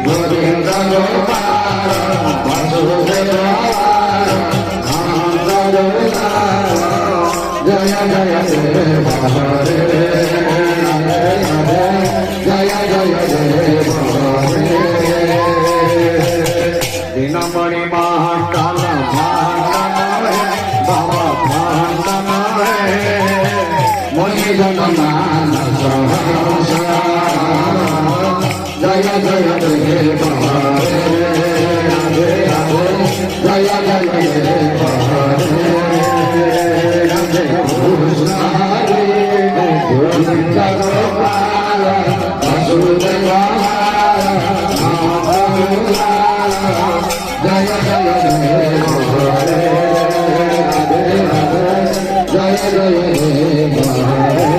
गोविंद गोपाल वासुदेव जय जय देव हरे जय जय देव हरे दिनमणि महाकाल बाबा मुनि जन मानस जय जय देव हरे जय जय देव हरे गोविंद गोपाल वासुदेव जय जय देव हरे जय जय देव हरे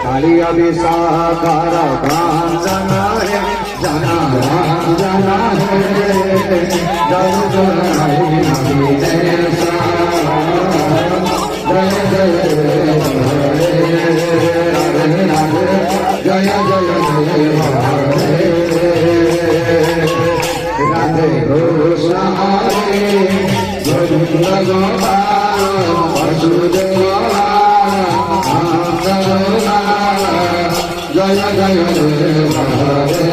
कालिया विशाखार कांचन जना जना है जय जय जय जय देव हरे राधे राधे जय जय देव हरे राधे कृष्ण हरे गोविंद गोपाल वासुदेव जय जय देव हरे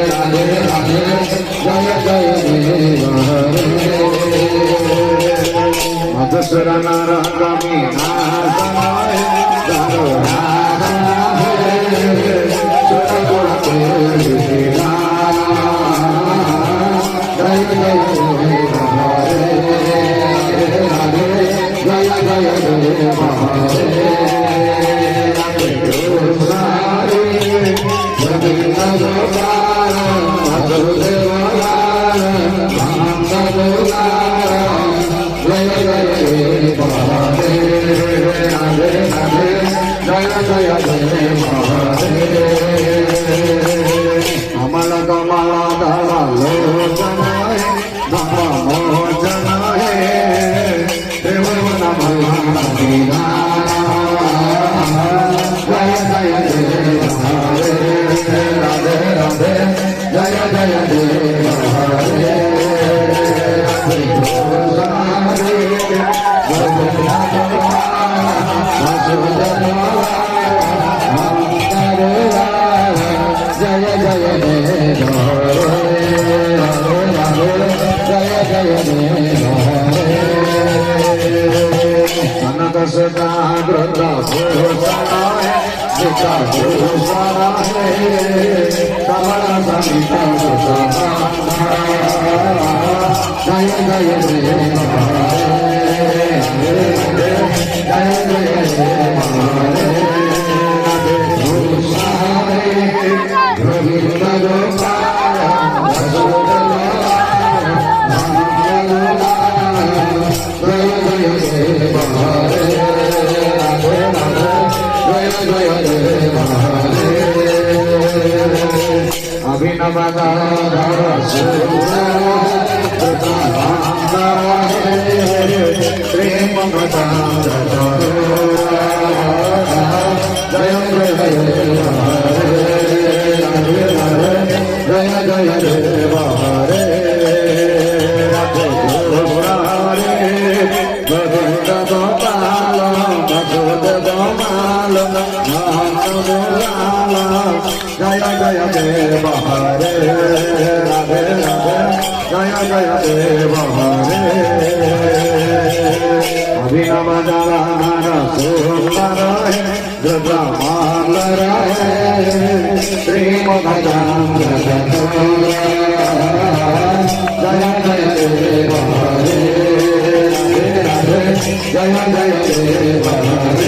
राधे राधे जय जय देव हरे मधुसूदन रंगमी नासनाय दारो जय जय देव हरे राधे जय जय देव हरे गोविंद गोपाल वासुदेव जय जय देव हरे राधे राधे जय जय देव हरे अमल कमल दल लोचन नम मोचन देव नम जय जय देव हरे राधे राधे जय जय देव हरे जय जय देव जय जय देव कनक सदा व्रत भूषण सीता भूषण कमल समित जय जय देव जय जय देव गोविंद गोपाल वासुदेव जय जय देव हरे राधे राधे जय जय देव हरे अभिनव गदाधर सुंदर प्रेम जय जय देव हरे जय जय देव हरे राधे हरे गोविंद गोपाल वासुदेव जय जय देव हरे राधे राधे जय जय देव हरे अभिनव जवाहर सुंदर द्रव्यमाल श्रीमदचंद्र जय जय देव हरे राधे जय जय देव हरे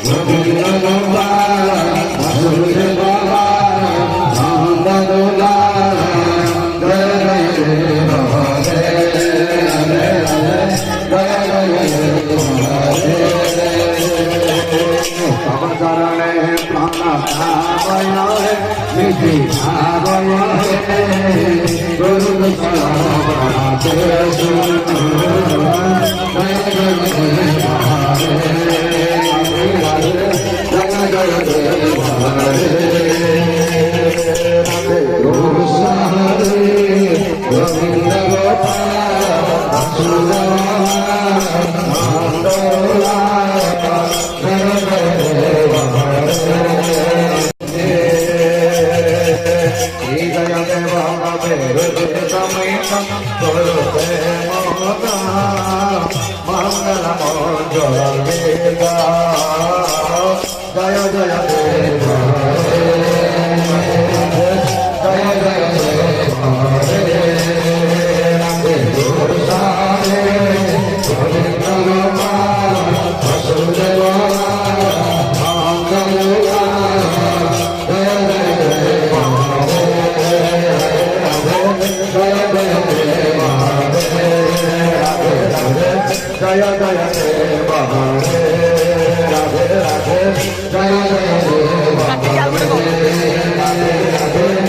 गोविंद गोपाल वासुदेव जय जय देव हरे जय जय देव हरे तव चरणे प्राण भावय निधि भावय गुरु जय जय देव हरे করতে মনা মঙ্গল মঙ্গলে গাও জয় জয় দেব জয় জয় দেব রাধে গোসারে গোবিন্দ গোপাল বাসুদেব মঙ্গল জয় জয় দেব জয় জয় দেব জয় জয় দেব রাধে রাধে জয় জয় দেব রাধে রাধে